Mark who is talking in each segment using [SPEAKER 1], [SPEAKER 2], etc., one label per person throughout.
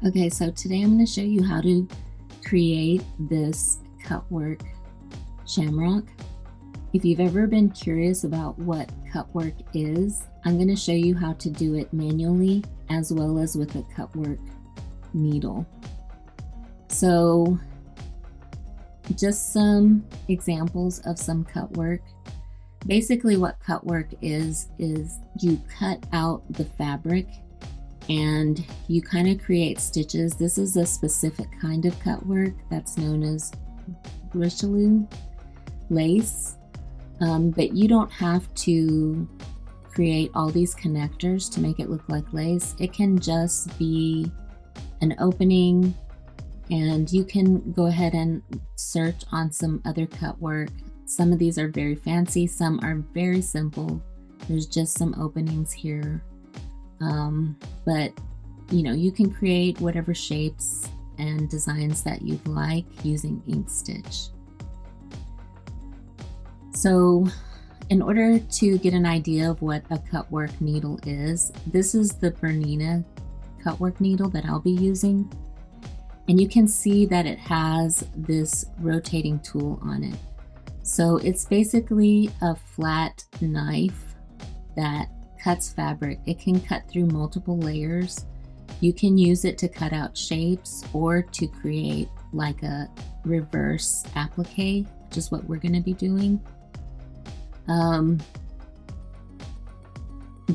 [SPEAKER 1] Okay, so today I'm going to show you how to create this Cutwork Shamrock. If you've ever been curious about what Cutwork is, I'm going to show you how to do it manually as well as with a Cutwork needle. So just some examples of some Cutwork. Basically what Cutwork is you cut out the fabric and you kind of create stitches. This is a specific kind of Cutwork that's known as Richelieu lace, but you don't have to create all these connectors to make it look like lace. It can just be an opening, and you can go ahead and search on some other Cutwork. Some of these are very fancy, some are very simple. There's just some openings here. But you can create whatever shapes and designs that you'd like using Inkstitch. So in order to get an idea of what a Cutwork needle is, this is the Bernina Cutwork needle that I'll be using. And you can see that it has this rotating tool on it. So it's basically a flat knife that cuts fabric. It can cut through multiple layers. You can use it to cut out shapes or to create like a reverse applique, which is what we're going to be doing.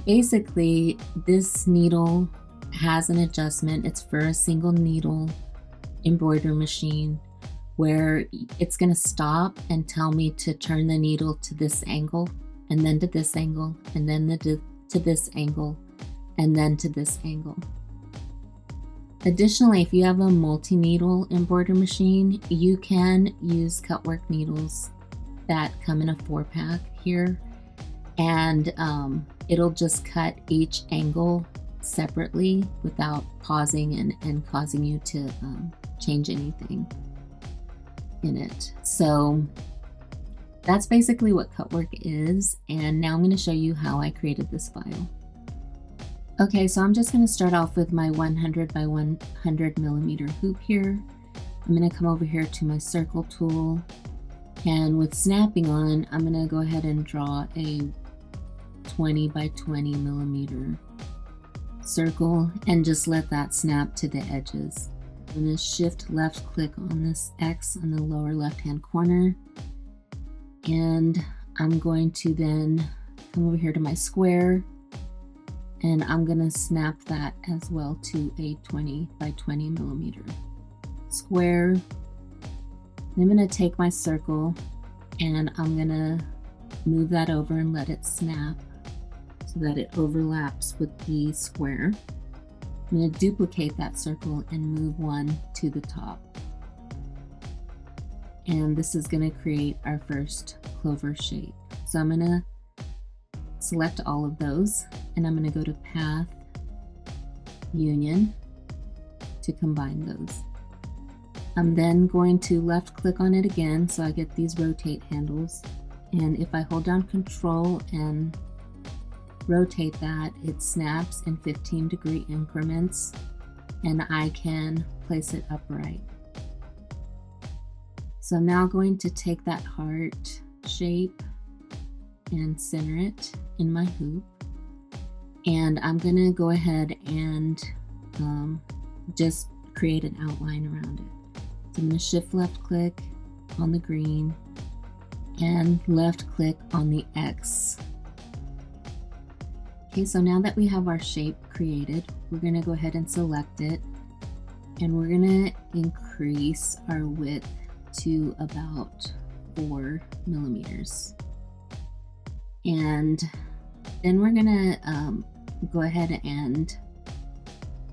[SPEAKER 1] Basically, this needle has an adjustment. It's for a single needle embroidery machine where it's going to stop and tell me to turn the needle to this angle, and then to this angle, and then to this angle, and then to this angle. Additionally, if you have a multi-needle embroidery machine, you can use Cutwork needles that come in a 4-pack here, and it'll just cut each angle separately without pausing and causing you to change anything in it. So that's basically what Cutwork is, and now I'm going to show you how I created this file. Okay, so I'm just going to start off with my 100 by 100 millimeter hoop here. I'm going to come over here to my circle tool, and with snapping on, I'm going to go ahead and draw a 20 by 20 millimeter circle and just let that snap to the edges. I'm going to shift left click on this X on the lower left hand corner, and I'm going to then come over here to my square, and I'm going to snap that as well to a 20 by 20 millimeter square. I'm going to take my circle and I'm going to move that over and let it snap so that it overlaps with the square. I'm going to duplicate that circle and move one to the top. And this is going to create our first clover shape. So I'm going to select all of those, and I'm going to go to Path, Union to combine those. I'm then going to left click on it again so I get these rotate handles, and if I hold down Control and rotate that, it snaps in 15-degree increments, and I can place it upright. So I'm now going to take that heart shape and center it in my hoop, and I'm going to go ahead and just create an outline around it. So I'm going to shift left click on the green and left click on the X. Okay, so now that we have our shape created, we're going to go ahead and select it, and we're going to increase our width to about 4 millimeters. And then we're going to go ahead and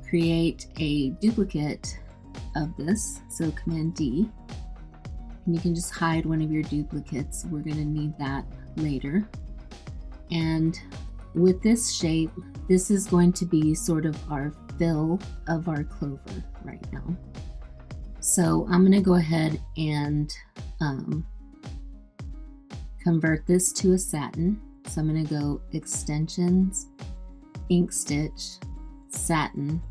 [SPEAKER 1] create a duplicate of this. So Command D, and you can just hide one of your duplicates. We're going to need that later. And with this shape, this is going to be sort of our fill of our clover right now. So I'm going to go ahead and convert this to a satin. So I'm going to go Extensions, Inkstitch, Satin,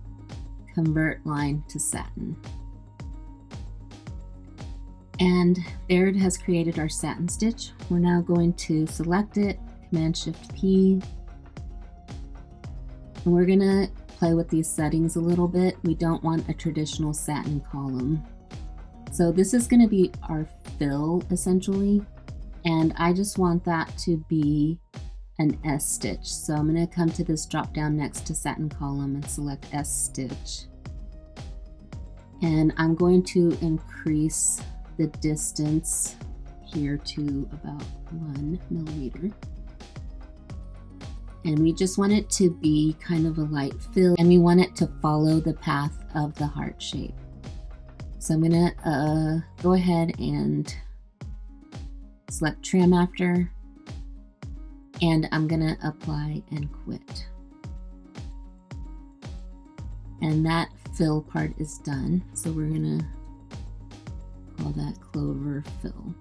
[SPEAKER 1] convert line to satin. And there it has created our satin stitch. We're now going to select it, Command-Shift-P, and we're gonna play with these settings a little bit. We don't want a traditional satin column. So this is gonna be our fill essentially, and I just want that to be an S stitch. So I'm gonna come to this drop down next to satin column and select S stitch. And I'm going to increase the distance here to about 1 millimeter. And we just want it to be kind of a light fill, and we want it to follow the path of the heart shape. So I'm gonna go ahead and select trim after, and I'm gonna apply and quit. And that fill part is done. So we're gonna call that Clover fill.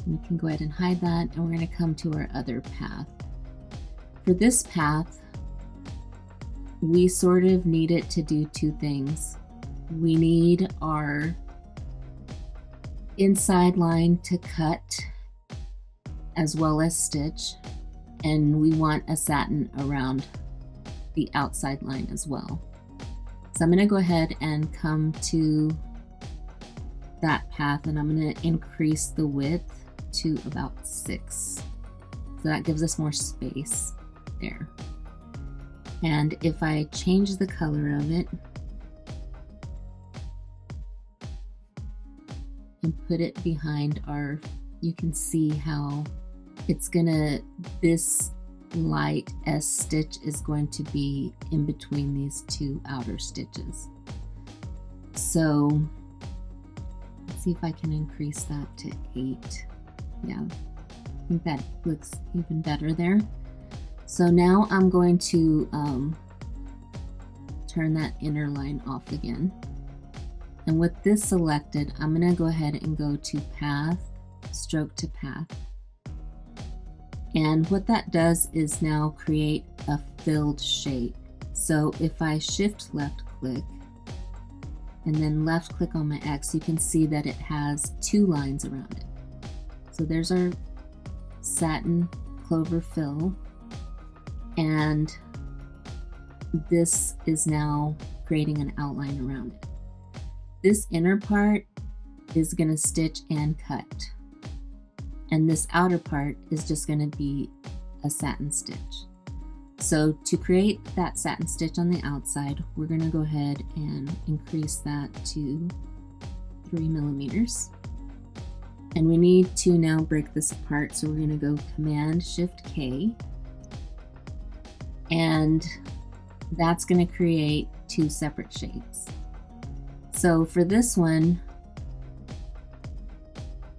[SPEAKER 1] We can go ahead and hide that, and we're going to come to our other path. For this path, we sort of need it to do two things. We need our inside line to cut as well as stitch, and we want a satin around the outside line as well. So I'm going to go ahead and come to that path, and I'm going to increase the width to about 6. So that gives us more space there. And if I change the color of it and put it behind our, you can see how it's gonna, this light S stitch is going to be in between these two outer stitches. So let's see if I can increase that to 8. Yeah, I think that looks even better there. So now I'm going to turn that inner line off again. And with this selected, I'm going to go ahead and go to Path, Stroke to Path. And what that does is now create a filled shape. So if I shift left click and then left click on my X, you can see that it has 2 lines around it. So there's our satin clover fill, and this is now creating an outline around it. This inner part is going to stitch and cut, and this outer part is just going to be a satin stitch. So to create that satin stitch on the outside, we're going to go ahead and increase that to 3 millimeters. And we need to now break this apart, so we're going to go Command-Shift-K, and that's going to create 2 separate shapes. So for this one,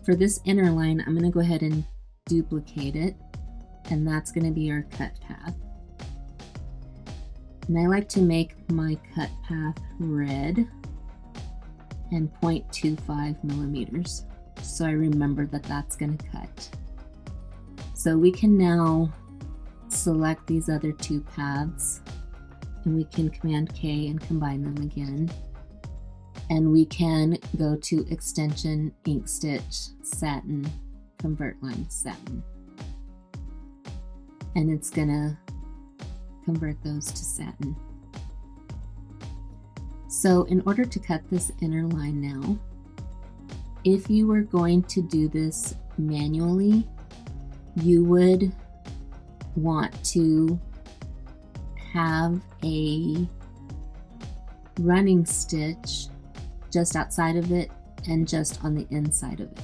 [SPEAKER 1] for this inner line, I'm going to go ahead and duplicate it, and that's going to be our cut path. And I like to make my cut path red and 0.25 millimeters. So I remember that that's going to cut. So we can now select these other 2 paths, and we can Command K and combine them again. And we can go to Extension, Inkstitch, Satin, Convert Line, Satin. And it's going to convert those to satin. So in order to cut this inner line now, if you were going to do this manually, you would want to have a running stitch just outside of it and just on the inside of it.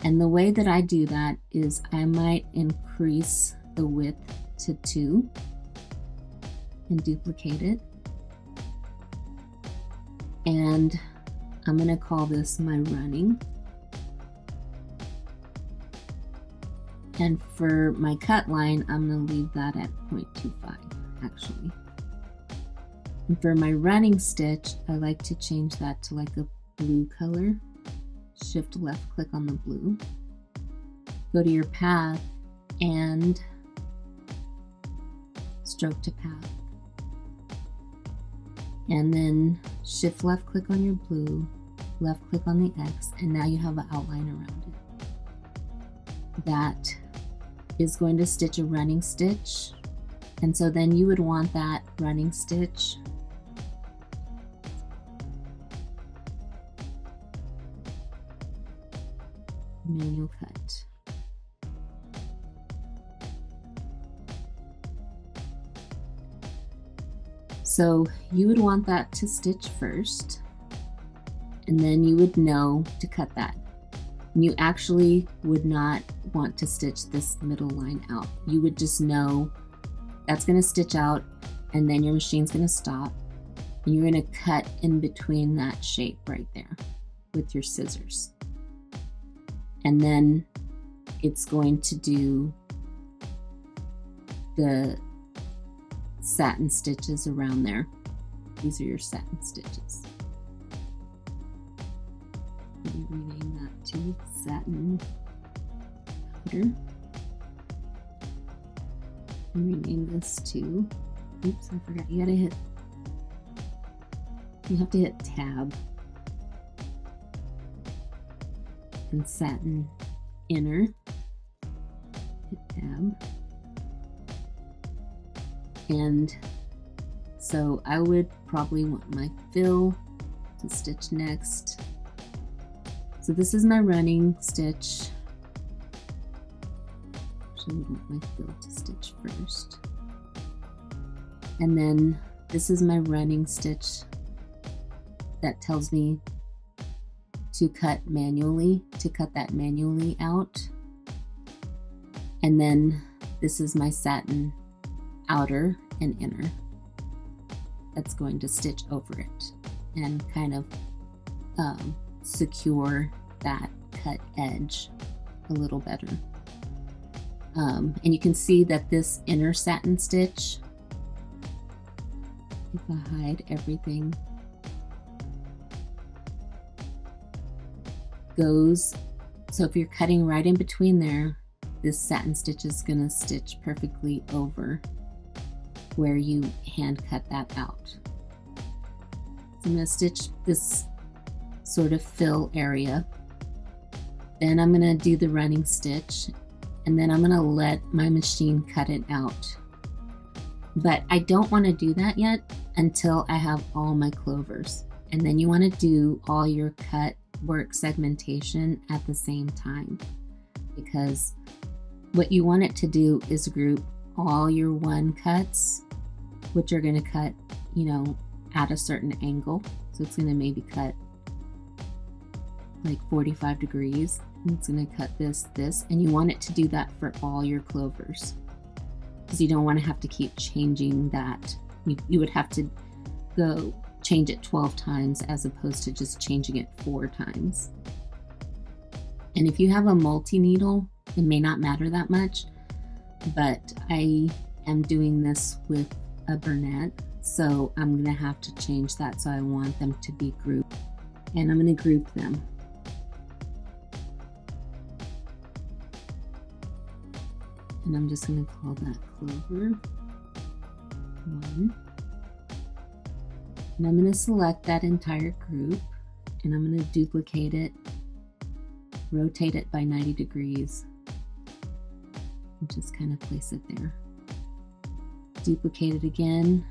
[SPEAKER 1] And the way that I do that is I might increase the width to 2 and duplicate it. And I'm going to call this my running. And for my cut line, I'm going to leave that at 0.25 actually. And for my running stitch, I like to change that to like a blue color. Shift left click on the blue. Go to your path and stroke to path. and then shift left click on your blue, left click on the X, and now you have an outline around it. That is going to stitch a running stitch, and so then you would want that running stitch manual cut. So you would want that to stitch first, and then you would know to cut that. And you actually would not want to stitch this middle line out. You would just know that's going to stitch out, and then your machine's going to stop, and you're going to cut in between that shape right there with your scissors. And then it's going to do the satin stitches around there. These are your satin stitches. Let me rename that to satin powder. And rename this to, oops, I forgot, you have to hit tab. And satin inner, hit tab. And so I would probably want my fill to stitch next. So this is my running stitch. Actually, I would want my fill to stitch first. And then this is my running stitch that tells me to cut manually, to cut that manually out. And then this is my satin outer and inner that's going to stitch over it and kind of secure that cut edge a little better. And you can see that this inner satin stitch, if I hide everything, goes, so if you're cutting right in between there, this satin stitch is going to stitch perfectly over where you hand cut that out. So I'm going to stitch this sort of fill area, then I'm going to do the running stitch, and then I'm going to let my machine cut it out. But I don't want to do that yet until I have all my clovers, and then you want to do all your cut work segmentation at the same time, because what you want it to do is group all your one cuts, which are going to cut, you know, at a certain angle. So it's going to maybe cut like 45 degrees, and it's going to cut this, and you want it to do that for all your clovers, because you don't want to have to keep changing that. You would have to go change it 12 times as opposed to just changing it 4 times. And if you have a multi-needle, it may not matter that much, but I am doing this with a Burnett, so I'm going to have to change that. So I want them to be grouped, and I'm going to group them. And I'm just going to call that Clover 1. And I'm going to select that entire group, and I'm going to duplicate it, rotate it by 90 degrees, and just kind of place it there. Duplicate it again,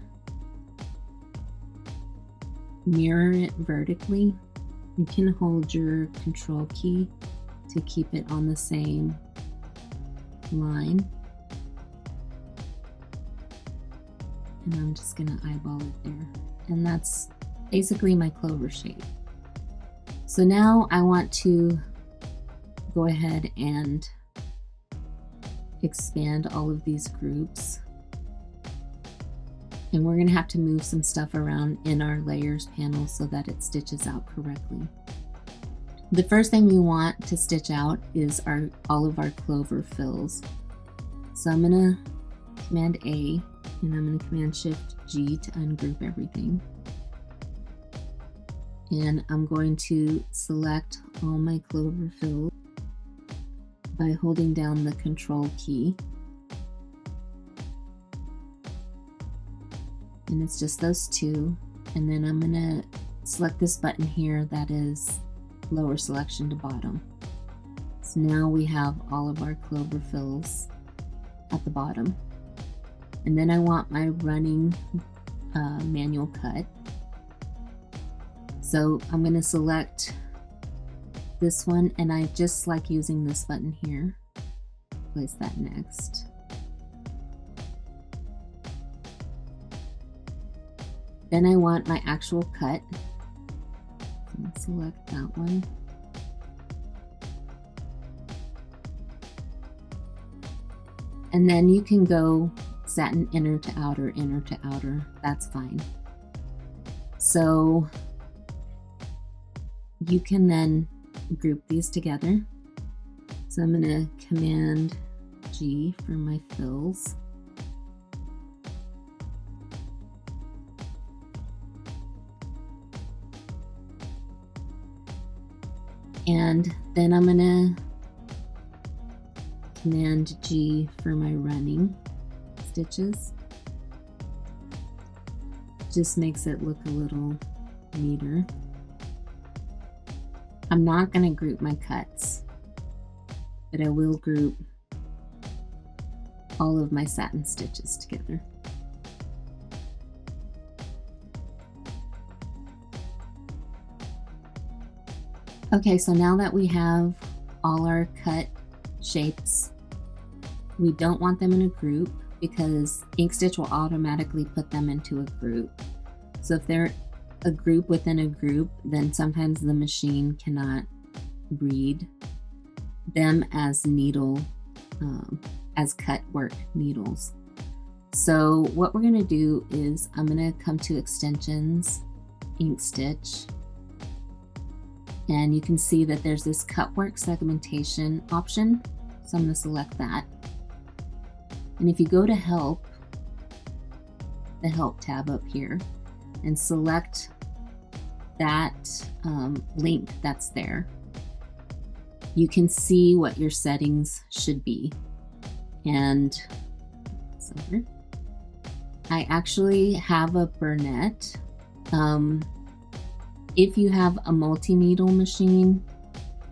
[SPEAKER 1] mirror it vertically. You can hold your control key to keep it on the same line. And I'm just going to eyeball it there. And that's basically my clover shape. So now I want to go ahead and expand all of these groups. And we're going to have to move some stuff around in our layers panel so that it stitches out correctly. The first thing we want to stitch out is all of our clover fills. So I'm going to Command A, and I'm going to Command Shift G to ungroup everything. And I'm going to select all my clover fills by holding down the Control key. And it's just those two. and then I'm gonna select this button here that is lower selection to bottom. So now we have all of our Clover fills at the bottom. And then I want my running manual cut. So I'm going to select this one, and I just like using this button here. Place that next. Then I want my actual cut. So select that one. And then you can go satin inner to outer, that's fine. So you can then group these together. So I'm going to Command G for my fills. And then I'm going to Command G for my running stitches. Just makes it look a little neater. I'm not going to group my cuts, but I will group all of my satin stitches together. Okay, so now that we have all our cut shapes, we don't want them in a group because Inkstitch will automatically put them into a group. So if they're a group within a group, then sometimes the machine cannot read them as needle, as Cutwork needles. So what we're going to do is I'm going to come to Extensions, Inkstitch, and you can see that there's this Cutwork Segmentation option. So I'm going to select that. And if you go to Help, the Help tab up here, and select that link that's there, you can see what your settings should be. And I actually have a Burnett. If you have a multi-needle machine,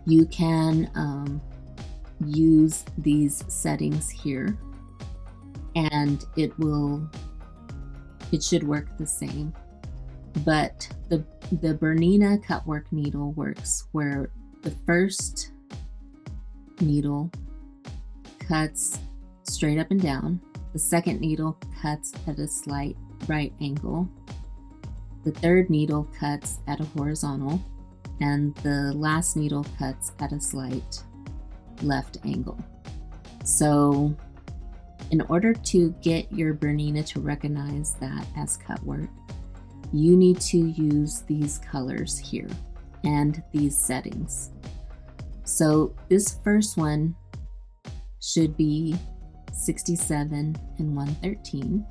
[SPEAKER 1] you can use these settings here, and it should work the same. But the Bernina Cutwork needle works where the first needle cuts straight up and down, the second needle cuts at a slight right angle, the third needle cuts at a horizontal, and the last needle cuts at a slight left angle. So in order to get your Bernina to recognize that as Cutwork, you need to use these colors here and these settings. So this first one should be 67 and 113.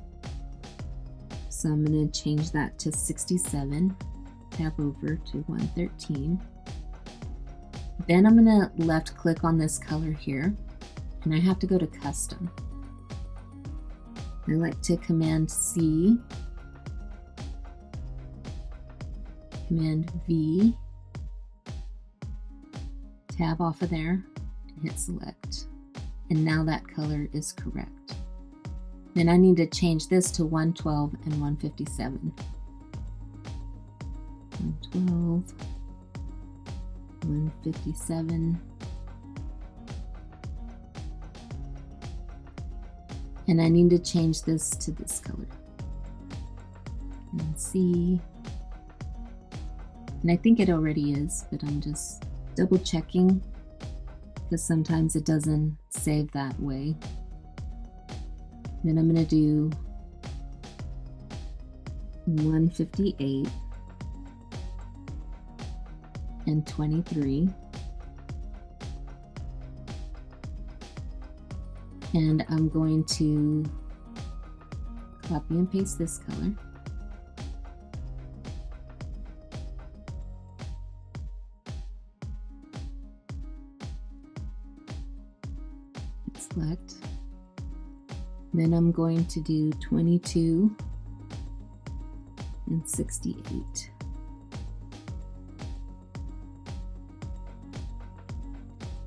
[SPEAKER 1] So I'm going to change that to 67, tab over to 113. Then I'm going to left click on this color here, and I have to go to Custom. I like to Command C, Command V, tab off of there, and hit Select. And now that color is correct. Then I need to change this to 112 and 157. 112, 157. And I need to change this to this color. And see. And I think it already is, but I'm just double checking because sometimes it doesn't save that way. Then I'm going to do 158 and 23. And I'm going to copy and paste this color. Select. Then I'm going to do 22 and 68.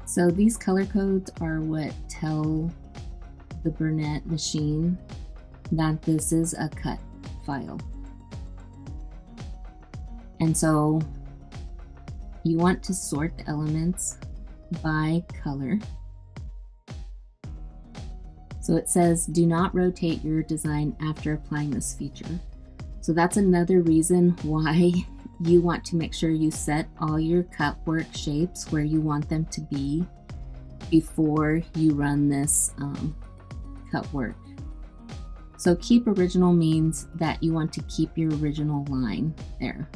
[SPEAKER 1] So these color codes are what tell the Burnett machine that this is a cut file. And so you want to sort the elements by color. So it says, do not rotate your design after applying this feature. So that's another reason why you want to make sure you set all your cut work shapes where you want them to be before you run this cut work. So keep original means that you want to keep your original line there,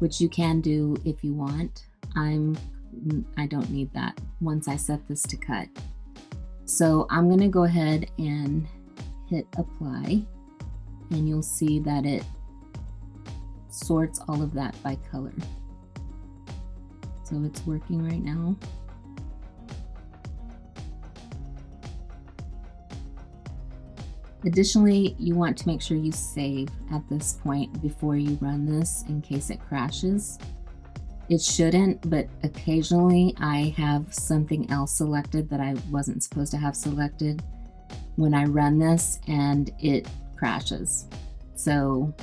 [SPEAKER 1] which you can do if you want. I don't need that once I set this to cut. So I'm going to go ahead and hit apply, and you'll see that it sorts all of that by color. So it's working right now. Additionally, you want to make sure you save at this point before you run this in case it crashes. It shouldn't, but occasionally I have something else selected that I wasn't supposed to have selected when I run this and it crashes. So,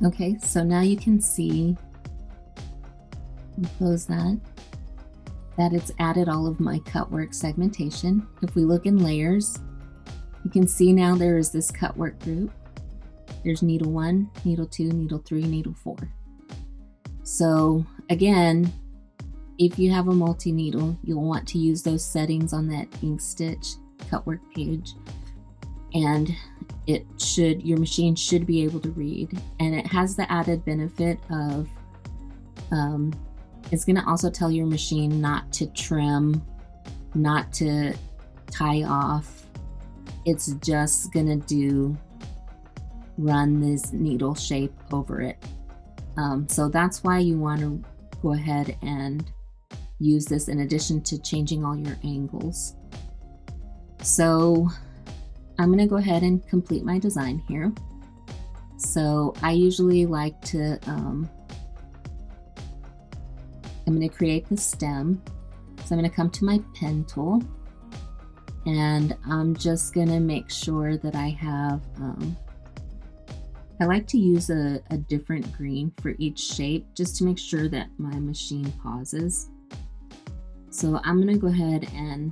[SPEAKER 1] okay, so now you can see, close that it's added all of my Cutwork segmentation. If we look in layers, you can see now there is this Cutwork group. There's needle 1, needle 2, needle 3, needle 4. So again, if you have a multi-needle, you'll want to use those settings on that Inkstitch Cutwork page, and your machine should be able to read. And it has the added benefit of it's going to also tell your machine not to trim, not to tie off. It's just going to run this needle shape over it. So that's why you want to go ahead and use this in addition to changing all your angles. So I'm going to go ahead and complete my design here. So I usually like to I'm going to create the stem. So I'm going to come to my pen tool, and I'm just going to make sure that I have, I like to use a different green for each shape just to make sure that my machine pauses. So I'm going to go ahead and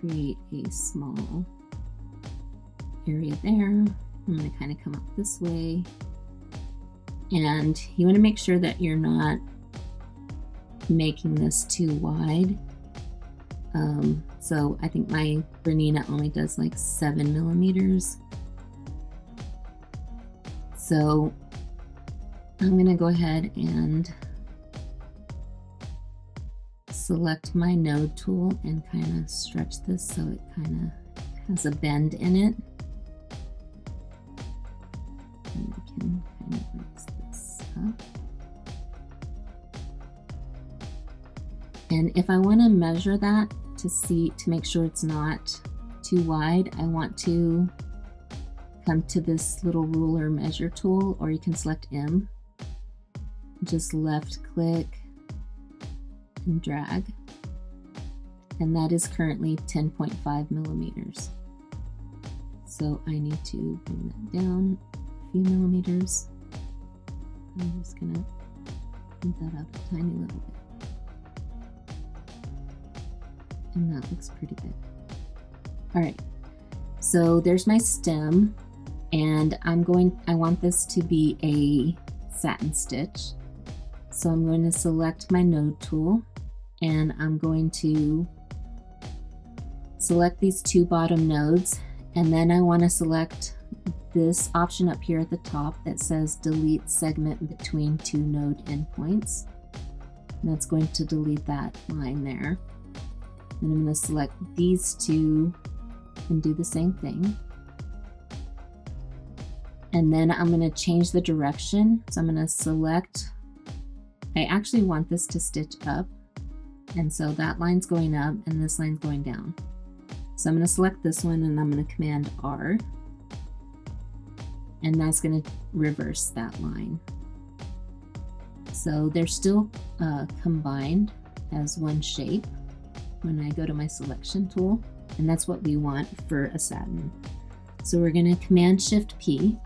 [SPEAKER 1] create a small area there. I'm going to kind of come up this way. And you want to make sure that you're not making this too wide. So I think my Bernina only does like 7 millimeters. So I'm going to go ahead and select my node tool and kind of stretch this so it kind of has a bend in it. And I can kind of raise this up. And if I want to measure that to make sure it's not too wide, I want to come to this little ruler measure tool, or you can select M. Just left click and drag. And that is currently 10.5 millimeters. So I need to bring that down a few millimeters. I'm just gonna move that up a tiny little bit. And that looks pretty good. All right, so there's my stem, and I want this to be a satin stitch. So I'm going to select my node tool, and I'm going to select these two bottom nodes, and then I want to select this option up here at the top that says delete segment between two node endpoints. And that's going to delete that line there. And I'm going to select these two and do the same thing. And then I'm going to change the direction. So I'm going to select, I actually want this to stitch up. And so that line's going up and this line's going down. So I'm going to select this one and I'm going to Command R. and that's going to reverse that line. So they're still combined as one shape when I go to my selection tool, and that's what we want for a satin. So we're going to Command-Shift-P,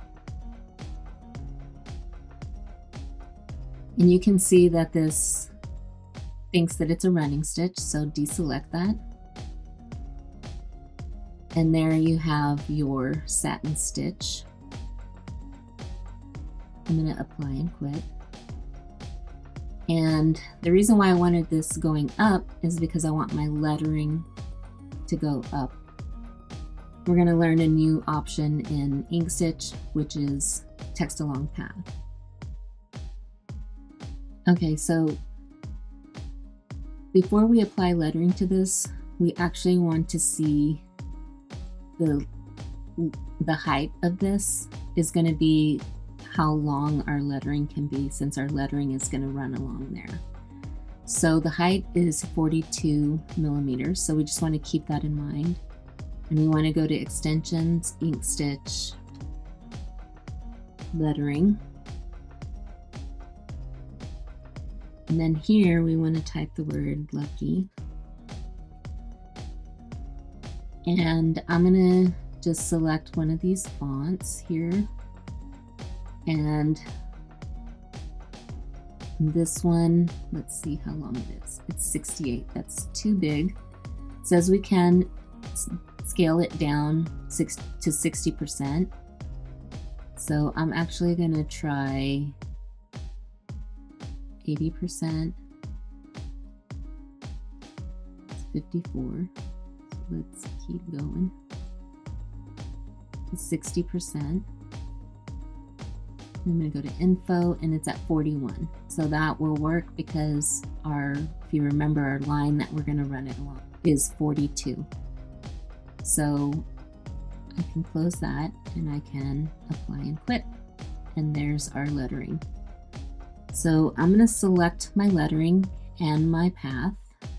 [SPEAKER 1] and you can see that this thinks that it's a running stitch, so deselect that. And there you have your satin stitch. I'm going to apply and quit. And the reason why I wanted this going up is because I want my lettering to go up. We're going to learn a new option in Inkstitch, which is text along path. Okay, so before we apply lettering to this, we actually want to see the height of this is going to be how long our lettering can be, since our lettering is going to run along there. So the height is 42 millimeters, so we just want to keep that in mind. And we want to go to Extensions, Inkstitch, Lettering. And then here we want to type the word lucky. And I'm going to just select one of these fonts here. And this one, let's see how long it is. It's 68. That's too big. It says we can scale it down to 60%. So I'm actually going to try 80%. It's 54. Let's keep going to 60%. I'm going to go to Info, and it's at 41. So that will work because if you remember, our line that we're going to run it along is 42. So I can close that and I can apply and quit. And there's our lettering. So I'm going to select my lettering and my path,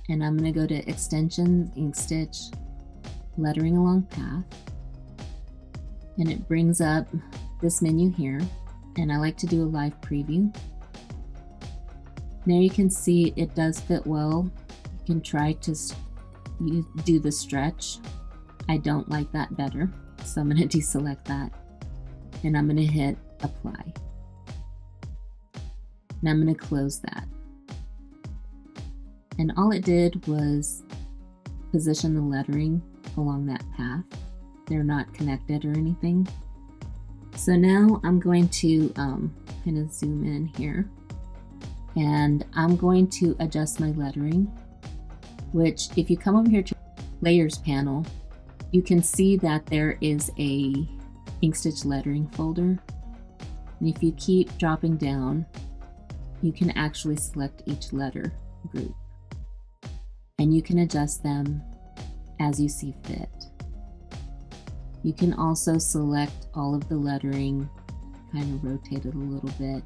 [SPEAKER 1] and I'm going to go to Extensions, Inkstitch, Lettering Along Path, and it brings up this menu here, and I like to do a live preview. Now you can see it does fit well. You can try to do the stretch. I don't like that better, so I'm going to deselect that, and I'm going to hit Apply. And I'm going to close that. And all it did was position the lettering along that path. They're not connected or anything. So now I'm going to kind of zoom in here, and I'm going to adjust my lettering, which if you come over here to Layers panel, you can see that there is a Inkstitch lettering folder. And if you keep dropping down, you can actually select each letter group, and you can adjust them as you see fit. You can also select all of the lettering, kind of rotate it a little bit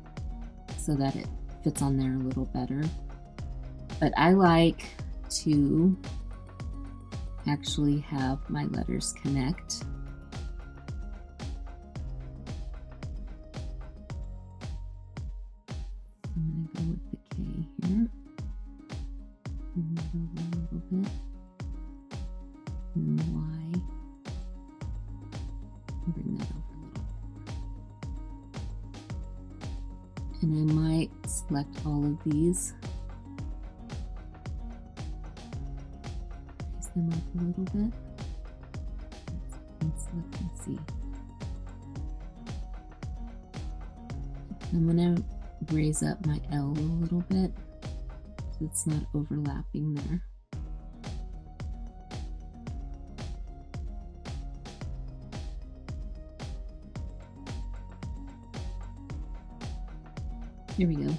[SPEAKER 1] so that it fits on there a little better. But I like to actually have my letters connect. I'm going to go with the K here. Move it over a little bit. And the Y. Bring that over a little. And I might select all of these. Raise them up a little bit. And select and see. I'm going to raise up my L a little bit so it's not overlapping there. Here we go.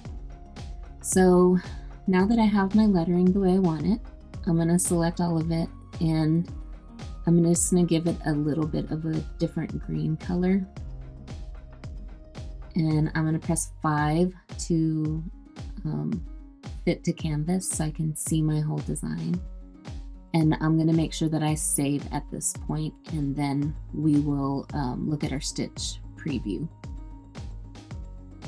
[SPEAKER 1] So now that I have my lettering the way I want it, I'm going to select all of it, and I'm just going to give it a little bit of a different green color. And I'm going to press 5 to fit to canvas so I can see my whole design. And I'm going to make sure that I save at this point, and then we will look at our stitch preview.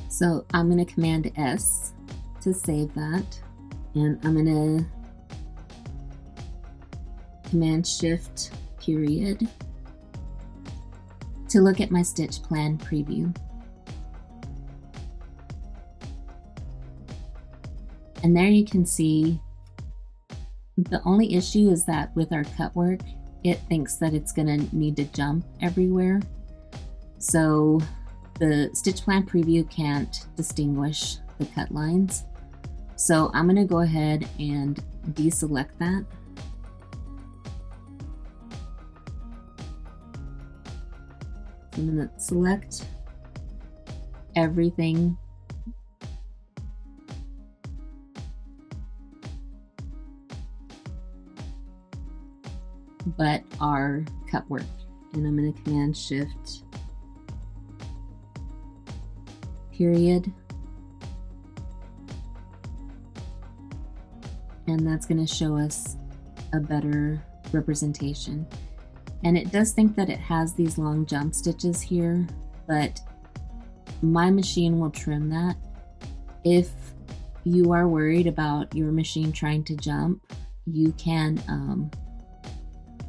[SPEAKER 1] So I'm going to Command S to save that, and I'm going to Command Shift period to look at my stitch plan preview. And there you can see the only issue is that with our cut work, it thinks that it's going to need to jump everywhere. So the stitch plan preview can't distinguish the cut lines. So I'm going to go ahead and deselect that. So I'm going to select everything but our cut work, and I'm going to Command Shift period, and that's going to show us a better representation. And it does think that it has these long jump stitches here, but my machine will trim that. If you are worried about your machine trying to jump, you can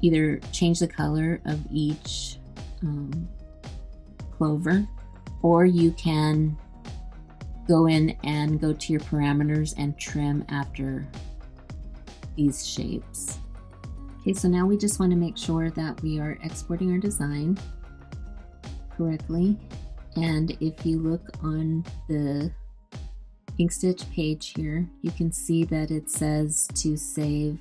[SPEAKER 1] either change the color of each clover, or you can go in and go to your parameters and trim after these shapes. Okay, so now we just want to make sure that we are exporting our design correctly. And if you look on the Inkstitch page here, you can see that it says to save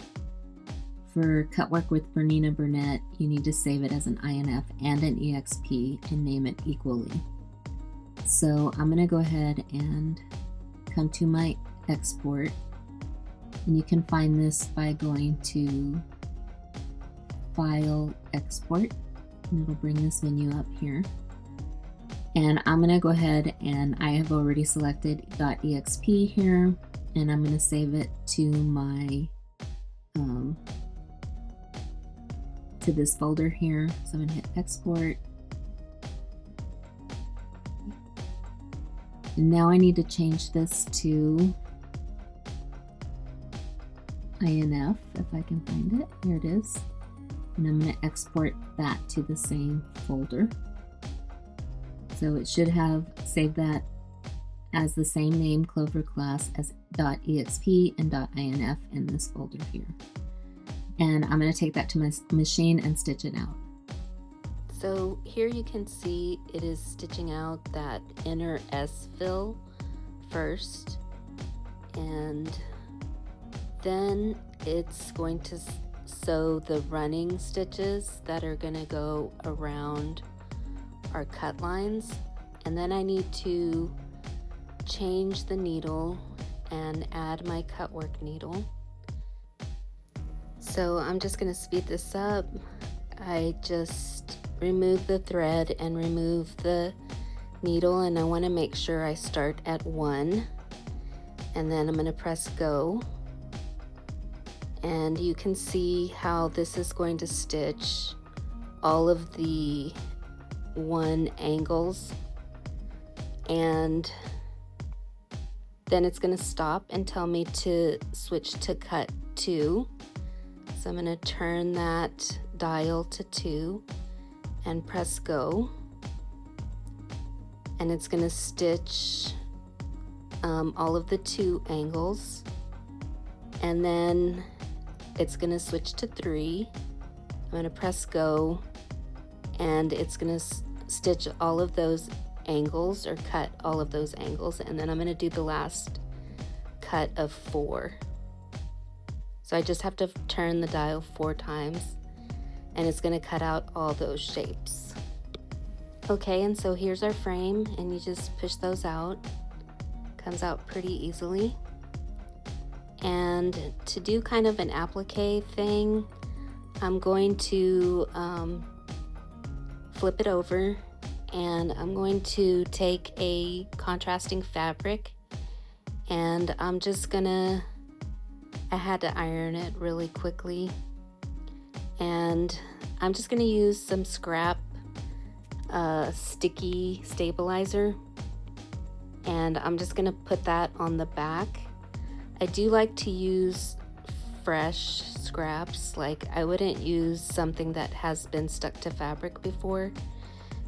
[SPEAKER 1] for Cutwork with Bernina Burnett, you need to save it as an INF and an EXP and name it equally. So I'm going to go ahead and come to my export, and you can find this by going to File, Export, and it'll bring this menu up here. And I'm going to go ahead, and I have already selected .exp here, and I'm going to save it to my to this folder here. So I'm going to hit export. And now I need to change this to INF if I can find it. Here it is. And I'm going to export that to the same folder. So it should have saved that as the same name, Clover class, as .exp and .inf in this folder here. And I'm going to take that to my machine and stitch it out.
[SPEAKER 2] So here you can see it is stitching out that inner S fill first, and then it's going to sew the running stitches that are going to go around our cut lines. And then I need to change the needle and add my Cutwork needle. So I'm just going to speed this up. I just remove the thread and remove the needle, and I want to make sure I start at 1, and then I'm going to press go, and you can see how this is going to stitch all of the 1 angles, and then it's going to stop and tell me to switch to cut 2. So I'm going to turn that dial to 2 and press go, and it's going to stitch all of the 2 angles, and then it's going to switch to 3. I'm going to press go, and it's going to stitch all of those angles, or cut all of those angles, and then I'm going to do the last cut of 4. So I just have to turn the dial 4 times, and it's going to cut out all those shapes. Okay, and so here's our frame, and you just push those out. Comes out pretty easily. And to do kind of an applique thing, I'm going to flip it over, and I'm going to take a contrasting fabric, and I'm just gonna, I had to iron it really quickly, and I'm just gonna use some scrap sticky stabilizer, and I'm just gonna put that on the back. I do like to use fresh scraps. Like, I wouldn't use something that has been stuck to fabric before,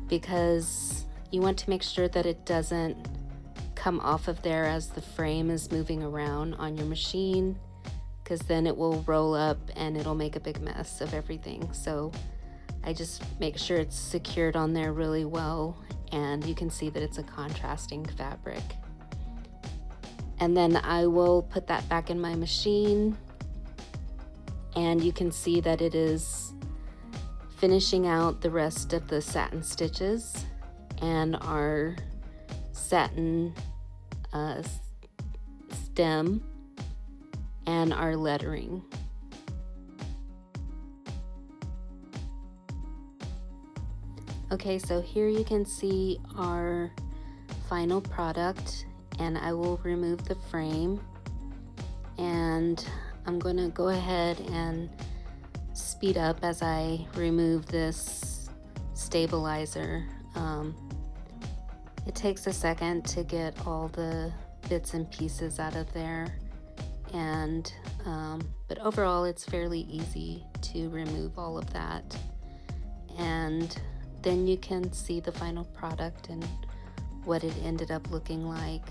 [SPEAKER 2] because you want to make sure that it doesn't come off of there as the frame is moving around on your machine, because then it will roll up and it'll make a big mess of everything. So I just make sure it's secured on there really well, and you can see that it's a contrasting fabric. And then I will put that back in my machine, and you can see that it is finishing out the rest of the satin stitches and our satin stem and our lettering. Okay, so here you can see our final product, and I will remove the frame, and I'm going to go ahead and speed up as I remove this stabilizer. It takes a second to get all the bits and pieces out of there, and but overall it's fairly easy to remove all of that, and then you can see the final product and what it ended up looking like.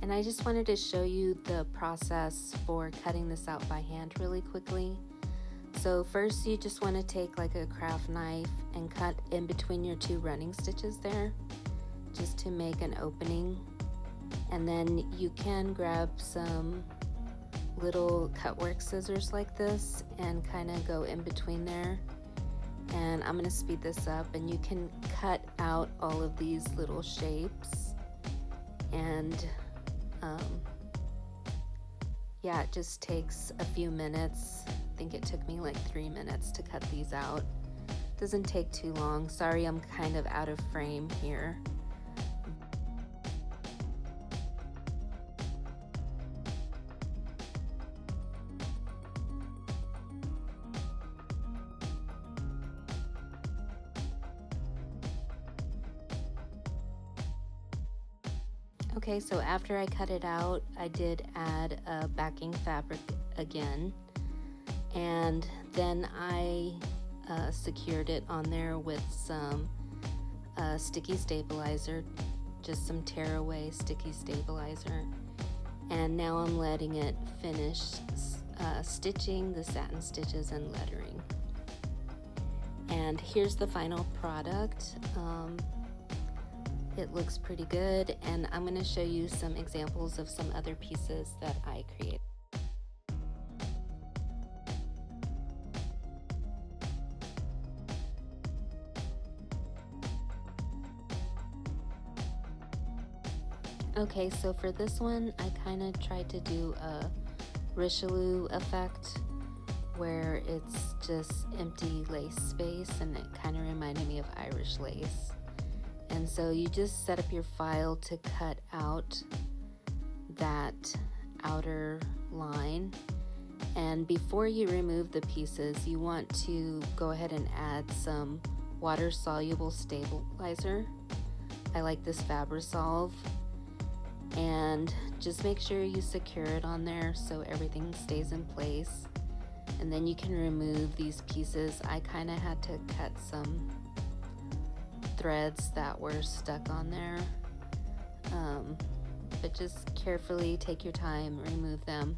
[SPEAKER 2] And I just wanted to show you the process for cutting this out by hand really quickly. So first you just want to take like a craft knife and cut in between your two running stitches there, just to make an opening. And then you can grab some little cutwork scissors like this and kind of go in between there. And I'm going to speed this up, and you can cut out all of these little shapes. And yeah, it just takes a few minutes. I think it took me like 3 minutes to cut these out. Doesn't take too long. Sorry, I'm kind of out of frame here. Okay, so after I cut it out, I did add a backing fabric again, and then I secured it on there with some sticky stabilizer, just some tearaway sticky stabilizer, and now I'm letting it finish stitching the satin stitches and lettering. And here's the final product. It looks pretty good, and I'm going to show you some examples of some other pieces that I created. Okay, so for this one, I kind of tried to do a Richelieu effect where it's just empty lace space, and it kind of reminded me of Irish lace. And so you just set up your file to cut out that outer line. And before you remove the pieces, you want to go ahead and add some water-soluble stabilizer. I like this Fabri-Solve. And just make sure you secure it on there so everything stays in place. And then you can remove these pieces. I kind of had to cut some threads that were stuck on there, but just carefully take your time, remove them.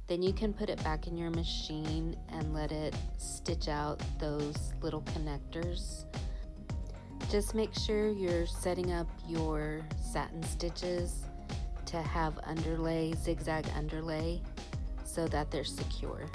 [SPEAKER 2] Then you can put it back in your machine and let it stitch out those little connectors. Just make sure you're setting up your satin stitches to have underlay, zigzag underlay, so that they're secure.